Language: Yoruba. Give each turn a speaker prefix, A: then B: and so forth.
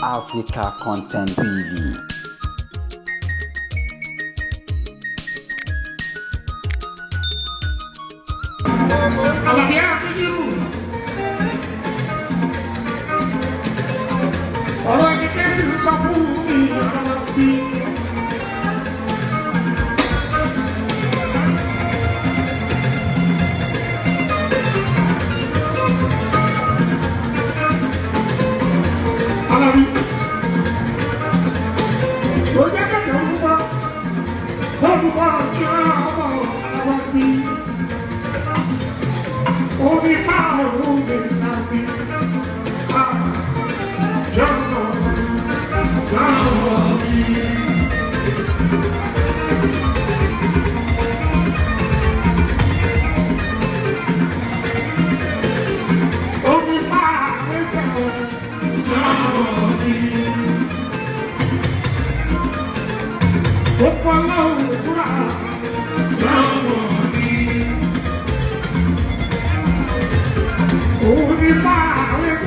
A: Africa Content TV.
B: Àlàbí Akínsírù ọ̀rọ̀ ẹni kẹ́sì sọ fún mi ọ̀rọ̀ bí. Àlàbí ló jẹ́ kẹ̀kẹ́ orúkọ lórúkọ ọ̀jọ́ ọmọ ọ̀rọ̀ bí. Only power moving happy. Only power is Only fire is